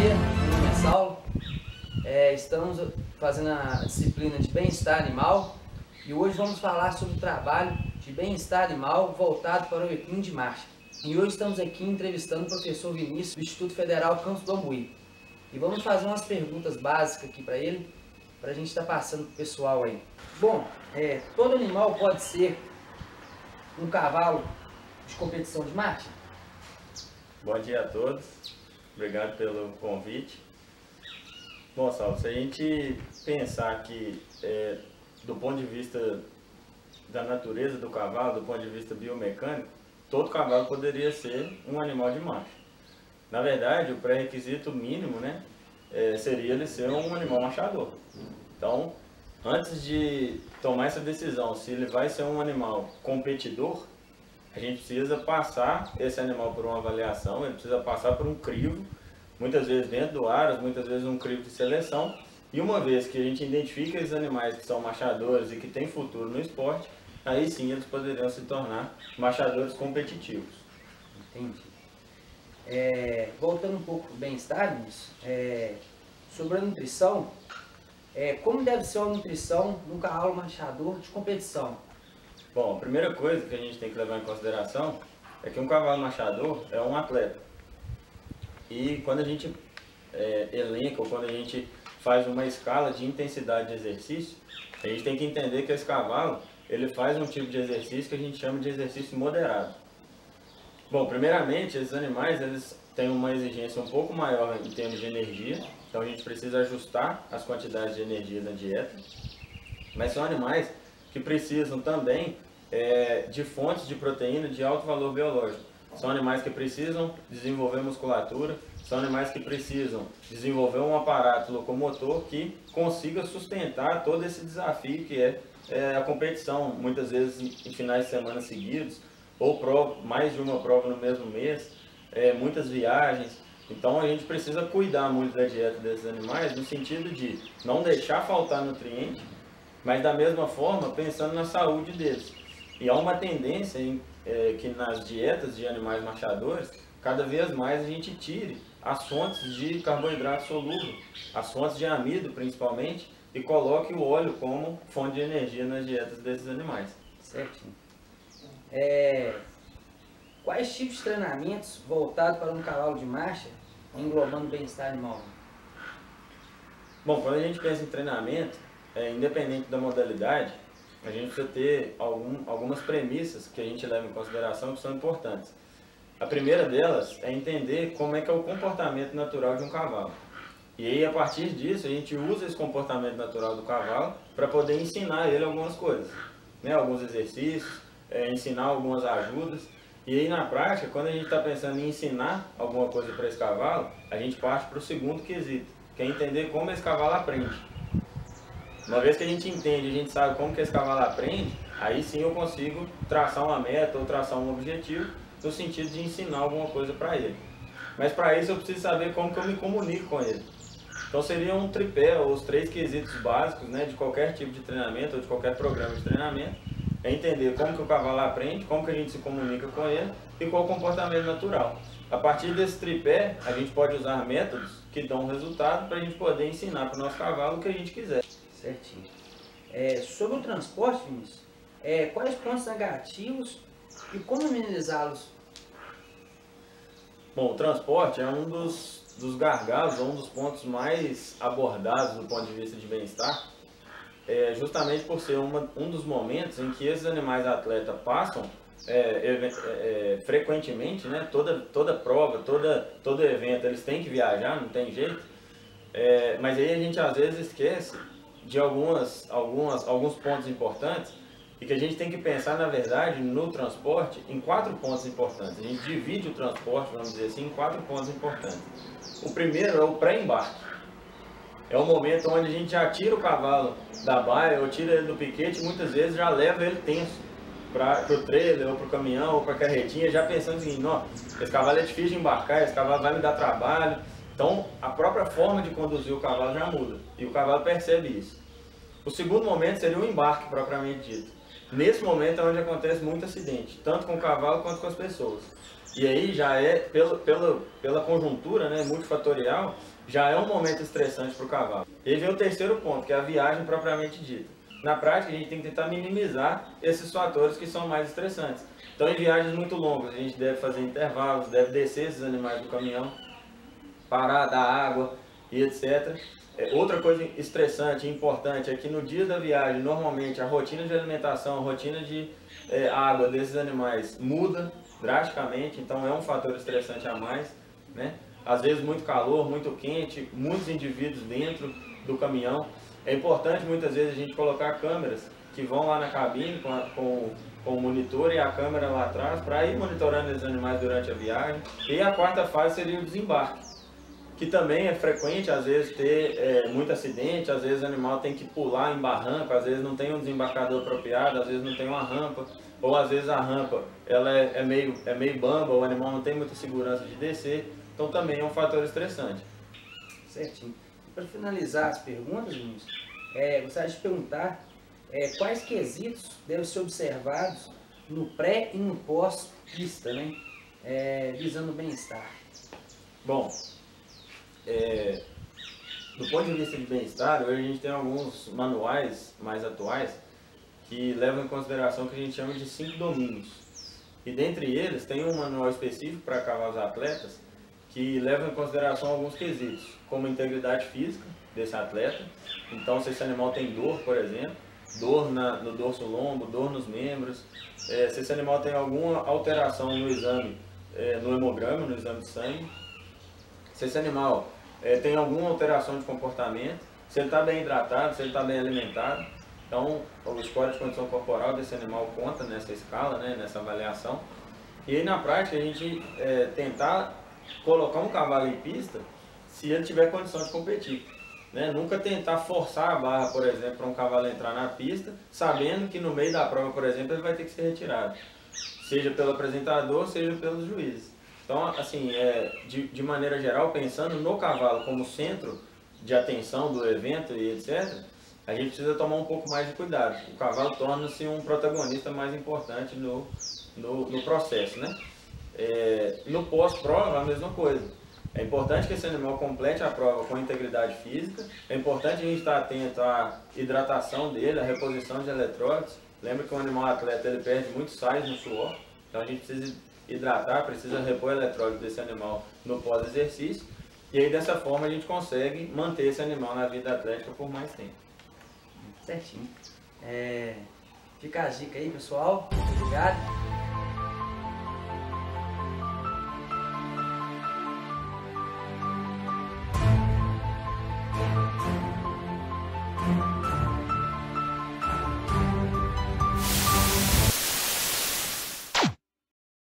dia, meu nome é Saulo. Estamos fazendo a disciplina de bem-estar animal e hoje vamos falar sobre o trabalho de bem-estar animal voltado para o equino de marcha. E hoje estamos aqui entrevistando o professor Vinícius do Instituto Federal Campos do Ambuí. E vamos fazer umas perguntas básicas aqui para ele, para a gente estar passando para o pessoal aí. Bom, todo animal pode ser um cavalo de competição de marcha? Bom dia a todos, obrigado pelo convite. Bom, Saulo, se a gente pensar que do ponto de vista da natureza do cavalo, do ponto de vista biomecânico, todo cavalo poderia ser um animal de marcha. Na verdade, o pré-requisito mínimo, seria ele ser um animal marchador. Então, antes de tomar essa decisão se ele vai ser um animal competidor, a gente precisa passar esse animal por uma avaliação, ele precisa passar por um crivo, muitas vezes dentro do aras, muitas vezes um crivo de seleção. E uma vez que a gente identifica esses animais que são marchadores e que têm futuro no esporte, aí sim eles poderiam se tornar marchadores competitivos. Entendi. Voltando um pouco para o bem-estar, sobre a nutrição, como deve ser a nutrição num cavalo marchador de competição? Bom, a primeira coisa que a gente tem que levar em consideração é que um cavalo marchador é um atleta. E quando a gente elenca ou quando a gente faz uma escala de intensidade de exercício, a gente tem que entender que esse cavalo ele faz um tipo de exercício que a gente chama de exercício moderado. Bom, primeiramente, esses animais eles têm uma exigência um pouco maior em termos de energia, então a gente precisa ajustar as quantidades de energia na dieta, mas são animais que precisam também de fontes de proteína de alto valor biológico. São animais que precisam desenvolver musculatura, são animais que precisam desenvolver um aparato locomotor que consiga sustentar todo esse desafio que é a competição, muitas vezes em finais de semana seguidos, ou mais de uma prova no mesmo mês, muitas viagens. Então a gente precisa cuidar muito da dieta desses animais no sentido de não deixar faltar nutriente, mas da mesma forma pensando na saúde deles. E há uma tendência que nas dietas de animais marchadores, cada vez mais a gente tire as fontes de carboidrato solúvel, as fontes de amido principalmente, e coloque o óleo como fonte de energia nas dietas desses animais. Certinho. Quais tipos de treinamentos voltados para um cavalo de marcha, englobando bem-estar animal? Bom, quando a gente pensa em treinamento, independente da modalidade, a gente precisa ter algumas premissas que a gente leva em consideração que são importantes. A primeira delas é entender como é que é o comportamento natural de um cavalo. E aí, a partir disso, a gente usa esse comportamento natural do cavalo para poder ensinar ele algumas coisas, alguns exercícios, ensinar algumas ajudas. E aí, na prática, quando a gente está pensando em ensinar alguma coisa para esse cavalo, a gente parte para o segundo quesito, que é entender como esse cavalo aprende. Uma vez que a gente entende, a gente sabe como que esse cavalo aprende, aí sim eu consigo traçar uma meta ou traçar um objetivo no sentido de ensinar alguma coisa para ele. Mas para isso eu preciso saber como que eu me comunico com ele. Então seria um tripé, ou os 3 quesitos básicos de qualquer tipo de treinamento ou de qualquer programa de treinamento, é entender como que o cavalo aprende, como que a gente se comunica com ele e qual o comportamento natural. A partir desse tripé, a gente pode usar métodos que dão resultado para a gente poder ensinar para o nosso cavalo o que a gente quiser. Certinho. Sobre o transporte, Vinícius, quais pontos negativos e como minimizá-los? Bom, o transporte é um dos gargalos, um dos pontos mais abordados do ponto de vista de bem-estar, justamente por ser um dos momentos em que esses animais atletas passam frequentemente, toda prova, todo evento, eles têm que viajar, não tem jeito, mas aí a gente às vezes esquece de alguns pontos importantes e que a gente tem que pensar, na verdade, no transporte em 4 pontos importantes. A gente divide o transporte, vamos dizer assim, em 4 pontos importantes. O primeiro é o pré-embarque. É o momento onde a gente já tira o cavalo da baia ou tira ele do piquete e muitas vezes já leva ele tenso para o trailer ou para o caminhão ou para a carretinha, já pensando o seguinte: esse cavalo é difícil de embarcar, esse cavalo vai me dar trabalho. Então, a própria forma de conduzir o cavalo já muda e o cavalo percebe isso. O segundo momento seria o embarque propriamente dito. Nesse momento é onde acontece muito acidente, tanto com o cavalo quanto com as pessoas. E aí já é, pela conjuntura, né, multifatorial, já é um momento estressante para o cavalo. E aí vem o terceiro ponto, que é a viagem propriamente dita. Na prática, a gente tem que tentar minimizar esses fatores que são mais estressantes. Então, em viagens muito longas, a gente deve fazer intervalos, deve descer esses animais do caminhão, parar, dar água e etc. Outra coisa estressante e importante é que no dia da viagem, normalmente, a rotina de alimentação, a rotina de água desses animais muda drasticamente, então é um fator estressante a mais, né? Às vezes muito calor, muito quente, muitos indivíduos dentro do caminhão. É importante muitas vezes a gente colocar câmeras que vão lá na cabine com o monitor e a câmera lá atrás para ir monitorando esses animais durante a viagem. E a quarta fase seria o desembarque, que também é frequente às vezes ter muito acidente, às vezes o animal tem que pular em barranco, às vezes não tem um desembarcador apropriado, às vezes não tem uma rampa, ou às vezes a rampa ela é meio bamba, o animal não tem muita segurança de descer, então também é um fator estressante. Certinho. Para finalizar as perguntas, Vinícius, gostaria de perguntar quais quesitos devem ser observados no pré e no pós-pista, né? Visando o bem-estar. Bom, do ponto de vista de bem-estar, hoje a gente tem alguns manuais mais atuais que levam em consideração o que a gente chama de 5 domínios. E dentre eles tem um manual específico para cavalos atletas que leva em consideração alguns quesitos, como a integridade física desse atleta. Então, se esse animal tem dor, por exemplo, dor no dorso lombo, dor nos membros, se esse animal tem alguma alteração no exame, no hemograma, no exame de sangue, se esse animal tem alguma alteração de comportamento, se ele está bem hidratado, se ele está bem alimentado. Então, o score de condição corporal desse animal conta nessa escala, né, nessa avaliação. E aí, na prática, a gente tentar colocar um cavalo em pista se ele tiver condição de competir, né? Nunca tentar forçar a barra, por exemplo, para um cavalo entrar na pista, sabendo que no meio da prova, por exemplo, ele vai ter que ser retirado, seja pelo apresentador, seja pelos juízes. Então, assim, de maneira geral, pensando no cavalo como centro de atenção do evento e etc., a gente precisa tomar um pouco mais de cuidado. O cavalo torna-se um protagonista mais importante no processo, né? No pós-prova, a mesma coisa. É importante que esse animal complete a prova com integridade física. É importante a gente estar atento à hidratação dele, à reposição de eletrólitos. Lembra que um animal atleta ele perde muitos sais no suor, então a gente precisa hidratar, precisa repor eletrólito desse animal no pós-exercício. E aí dessa forma a gente consegue manter esse animal na vida atlética por mais tempo. Certinho. Fica a dica aí, pessoal. Muito obrigado.